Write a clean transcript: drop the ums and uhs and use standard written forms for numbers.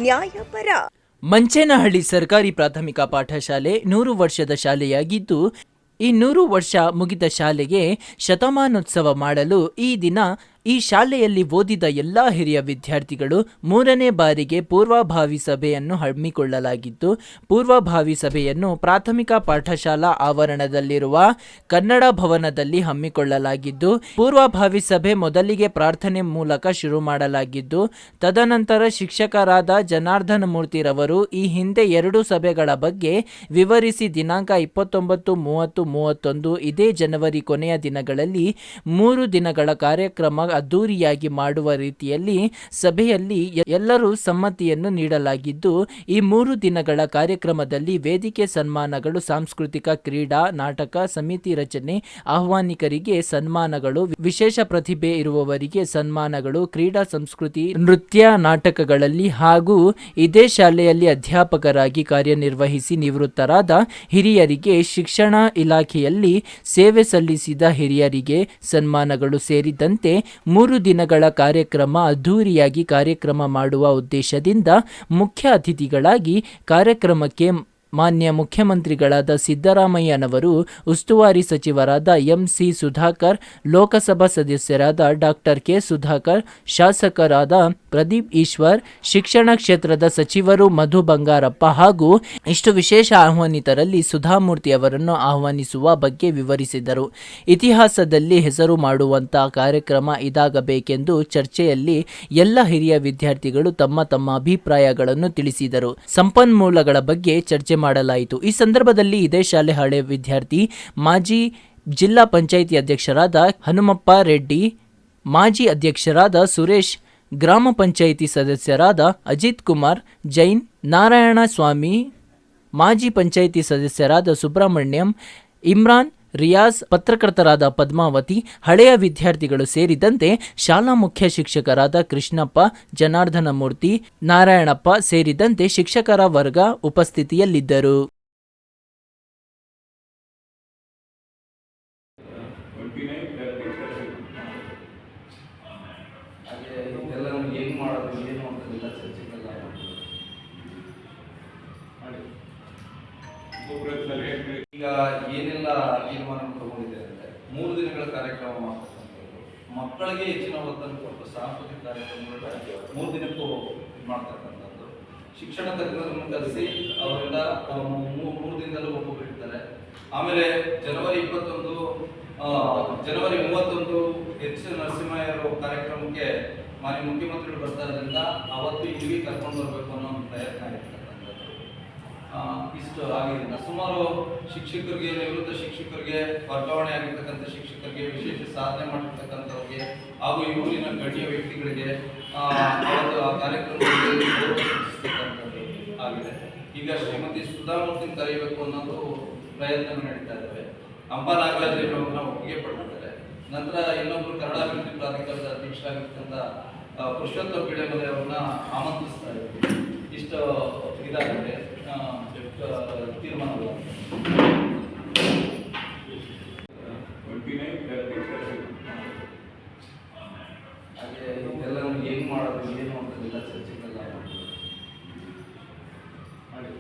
ನ್ಯಾಯಪರ. ಮಂಚೇನಹಳ್ಳಿ ಸರ್ಕಾರಿ ಪ್ರಾಥಮಿಕ ಪಾಠಶಾಲೆ 100 ವರ್ಷದ ಶಾಲೆಯಾಗಿದ್ದು, ಈ 100 ವರ್ಷ ಮುಗಿದ ಶಾಲೆಗೆ ಶತಮಾನೋತ್ಸವ ಮಾಡಲು ಈ ದಿನ ಈ ಶಾಲೆಯಲ್ಲಿ ಓದಿದ ಎಲ್ಲ ಹಿರಿಯ ವಿದ್ಯಾರ್ಥಿಗಳು 3ನೇ ಬಾರಿಗೆ ಪೂರ್ವಭಾವಿ ಸಭೆಯನ್ನು ಹಮ್ಮಿಕೊಳ್ಳಲಾಗಿದ್ದು, ಪೂರ್ವಭಾವಿ ಸಭೆಯನ್ನು ಪ್ರಾಥಮಿಕ ಪಾಠಶಾಲಾ ಆವರಣದಲ್ಲಿರುವ ಕನ್ನಡ ಭವನದಲ್ಲಿ ಹಮ್ಮಿಕೊಳ್ಳಲಾಗಿದ್ದು, ಪೂರ್ವಭಾವಿ ಸಭೆ ಮೊದಲಿಗೆ ಪ್ರಾರ್ಥನೆ ಮೂಲಕ ಶುರು ಮಾಡಲಾಗಿದ್ದು, ತದನಂತರ ಶಿಕ್ಷಕರಾದ ಜನಾರ್ದನ ಮೂರ್ತಿರವರು ಈ ಹಿಂದೆ 2 ಸಭೆಗಳ ಬಗ್ಗೆ ವಿವರಿಸಿ ದಿನಾಂಕ 29, 30, 31 ಇದೇ ಜನವರಿ ಕೊನೆಯ ದಿನಗಳಲ್ಲಿ 3 ದಿನಗಳ ಕಾರ್ಯಕ್ರಮ ಅದ್ದೂರಿಯಾಗಿ ಮಾಡುವ ರೀತಿಯಲ್ಲಿ ಸಭೆಯಲ್ಲಿ ಎಲ್ಲರೂ ಸಮ್ಮತಿಯನ್ನು ನೀಡಲಾಗಿದ್ದು, ಈ 3 ದಿನಗಳ ಕಾರ್ಯಕ್ರಮದಲ್ಲಿ ವೇದಿಕೆ ಸನ್ಮಾನಗಳು, ಸಾಂಸ್ಕೃತಿಕ, ಕ್ರೀಡಾ, ನಾಟಕ, ಸಮಿತಿ ರಚನೆ, ಆಹ್ವಾನಿಕರಿಗೆ ಸನ್ಮಾನಗಳು, ವಿಶೇಷ ಪ್ರತಿಭೆ ಇರುವವರಿಗೆ ಸನ್ಮಾನಗಳು, ಕ್ರೀಡಾ, ಸಂಸ್ಕೃತಿ, ನೃತ್ಯ, ನಾಟಕಗಳಲ್ಲಿ ಹಾಗೂ ಇದೇ ಶಾಲೆಯಲ್ಲಿ ಅಧ್ಯಾಪಕರಾಗಿ ಕಾರ್ಯನಿರ್ವಹಿಸಿ ನಿವೃತ್ತರಾದ ಹಿರಿಯರಿಗೆ, ಶಿಕ್ಷಣ ಇಲಾಖೆಯಲ್ಲಿ ಸೇವೆ ಸಲ್ಲಿಸಿದ ಹಿರಿಯರಿಗೆ ಸನ್ಮಾನಗಳು ಸೇರಿದಂತೆ 3 ದಿನಗಳ ಕಾರ್ಯಕ್ರಮ ಅದ್ದೂರಿಯಾಗಿ ಕಾರ್ಯಕ್ರಮ ಮಾಡುವ ಉದ್ದೇಶದಿಂದ ಮುಖ್ಯ ಅತಿಥಿಗಳಾಗಿ ಕಾರ್ಯಕ್ರಮಕ್ಕೆ ಮಾನ್ಯ ಮುಖ್ಯಮಂತ್ರಿಗಳಾದ ಸಿದ್ದರಾಮಯ್ಯನವರು, ಉಸ್ತುವಾರಿ ಸಚಿವರಾದ ಎಂ.ಸಿ. ಸುಧಾಕರ್, ಲೋಕಸಭಾ ಸದಸ್ಯರಾದ ಡಾಕ್ಟರ್ ಕೆ. ಸುಧಾಕರ್, ಶಾಸಕರಾದ ಪ್ರದೀಪ್ ಈಶ್ವರ್, ಶಿಕ್ಷಣ ಕ್ಷೇತ್ರದ ಸಚಿವರು ಮಧು ಬಂಗಾರಪ್ಪ ಹಾಗೂ ಇಷ್ಟು ವಿಶೇಷ ಆಹ್ವಾನಿತರಲ್ಲಿ ಸುಧಾಮೂರ್ತಿ ಅವರನ್ನು ಆಹ್ವಾನಿಸುವ ಬಗ್ಗೆ ವಿವರಿಸಿದರು. ಇತಿಹಾಸದಲ್ಲಿ ಹೆಸರು ಮಾಡುವಂತಹ ಕಾರ್ಯಕ್ರಮ ಇದಾಗಬೇಕೆಂದು ಚರ್ಚೆಯಲ್ಲಿ ಎಲ್ಲ ಹಿರಿಯ ವಿದ್ಯಾರ್ಥಿಗಳು ತಮ್ಮ ತಮ್ಮ ಅಭಿಪ್ರಾಯಗಳನ್ನು ತಿಳಿಸಿದರು. ಸಂಪನ್ಮೂಲಗಳ ಬಗ್ಗೆ ಚರ್ಚೆ ಮಾಡಲಾಯಿತು. ಈ ಸಂದರ್ಭದಲ್ಲಿ ಇದೇ ಶಾಲೆ ಹಳೆ ವಿದ್ಯಾರ್ಥಿ, ಮಾಜಿ ಜಿಲ್ಲಾ ಪಂಚಾಯಿತಿ ಅಧ್ಯಕ್ಷರಾದ ಹನುಮಪ್ಪ ರೆಡ್ಡಿ, ಮಾಜಿ ಅಧ್ಯಕ್ಷರಾದ ಸುರೇಶ್, ಗ್ರಾಮ ಪಂಚಾಯಿತಿ ಸದಸ್ಯರಾದ ಅಜಿತ್ ಕುಮಾರ್ ಜೈನ್, ನಾರಾಯಣ ಸ್ವಾಮಿ, ಮಾಜಿ ಪಂಚಾಯಿತಿ ಸದಸ್ಯರಾದ ಸುಬ್ರಹ್ಮಣ್ಯಂ, ಇಮ್ರಾನ್, ರಿಯಾಜ್, ಪತ್ರಕರ್ತರಾದ ಪದ್ಮಾವತಿ, ಹಳೆಯ ವಿದ್ಯಾರ್ಥಿಗಳು ಸೇರಿದಂತೆ ಶಾಲಾ ಮುಖ್ಯ ಶಿಕ್ಷಕರಾದ ಕೃಷ್ಣಪ್ಪ, ಜನಾರ್ದನ ಮೂರ್ತಿ, ನಾರಾಯಣಪ್ಪ ಸೇರಿದಂತೆ ಶಿಕ್ಷಕರ ವರ್ಗ ಉಪಸ್ಥಿತಿಯಲ್ಲಿದ್ದರು. ಈಗ ಏನೆಲ್ಲ ತೀರ್ಮಾನ ತಗೊಂಡಿದೆ ಅಂದರೆ 3 ದಿನಗಳ ಕಾರ್ಯಕ್ರಮ ಮಾಡ್ತಕ್ಕಂಥದ್ದು, ಮಕ್ಕಳಿಗೆ ಹೆಚ್ಚಿನ ಒತ್ತನ್ನು ಕೊಟ್ಟು ಸಾಂಸ್ಕೃತಿಕ ಕಾರ್ಯಕ್ರಮಗಳನ್ನ 3 ದಿನಕ್ಕೂ ಮಾಡ್ತಕ್ಕಂಥದ್ದು, ಶಿಕ್ಷಣ ತಜ್ಞರನ್ನು ಕರೆಸಿ ಅವರಿಂದ 3 ದಿನದಲ್ಲೂ ಒಬ್ಬೊಬ್ಬರು ಇರ್ತಾರೆ. ಆಮೇಲೆ ಜನವರಿ 31 ಎಚ್ ನರಸಿಂಹಯ್ಯರು ಕಾರ್ಯಕ್ರಮಕ್ಕೆ ಮಾನ್ಯ ಮುಖ್ಯಮಂತ್ರಿಗಳು ಬರ್ತಾ ಇರೋದ್ರಿಂದ ಅವತ್ತು ಇಲ್ಲಿಗೆ ಕರ್ಕೊಂಡು ಬರಬೇಕು ಅನ್ನೋ ಒಂದು ಪ್ರಯತ್ನ ಇರ್ತಕ್ಕಂಥದ್ದು. ಇಷ್ಟು ಆಗಿದ್ದರಿಂದ ಸುಮಾರು ಶಿಕ್ಷಕರಿಗೆ, ನಿವೃತ್ತ ಶಿಕ್ಷಕರಿಗೆ, ವರ್ಗಾವಣೆ ಆಗಿರ್ತಕ್ಕಂಥ ಶಿಕ್ಷಕರಿಗೆ, ವಿಶೇಷ ಸಾಧನೆ ಮಾಡಿರ್ತಕ್ಕಂಥವ್ರಿಗೆ ಹಾಗೂ ಈ ಊರಿನ ಗಣ್ಯ ವ್ಯಕ್ತಿಗಳಿಗೆ ಅವತ್ತು ಆ ಕಾರ್ಯಕ್ರಮದಲ್ಲಿ ಆಗಿದೆ. ಈಗ ಶ್ರೀಮತಿ ಸುಧಾಮೂರ್ತಿ ಕರೆಯಬೇಕು ಅನ್ನೋದು ಪ್ರಯತ್ನ ನಡೀತಾ ಇದ್ದಾವೆ. ಅಂಬಾ ನಾಗರಾಜ್ ಅವರನ್ನ ಒಪ್ಪಿಗೆ ಪಡೆದಿದ್ದಾರೆ. ನಂತರ ಇನ್ನೊಬ್ಬರು ಕನ್ನಡ ಅಭಿವೃದ್ಧಿ ಪ್ರಾಧಿಕಾರದ ಅಧ್ಯಕ್ಷರಾಗಿರ್ತಕ್ಕಂಥ ಪುರುಷೋತ್ತಮ ಬಿಳೆಮಲೆ ಅವ್ರನ್ನ ಆಮಂತ್ರಿಸ್ತಾ ಇದ್ದೀವಿ. ಇಷ್ಟು ಇದಾಗಿದೆ ತೀರ್ಮಾನಗಳು. ಹಾಗೆ ಇದೆಲ್ಲ ಏನು ಮಾಡೋದು, ಏನು ಅಂತದೆಲ್ಲ ಚರ್ಚೆಗೆಲ್ಲ ಮಾಡಿ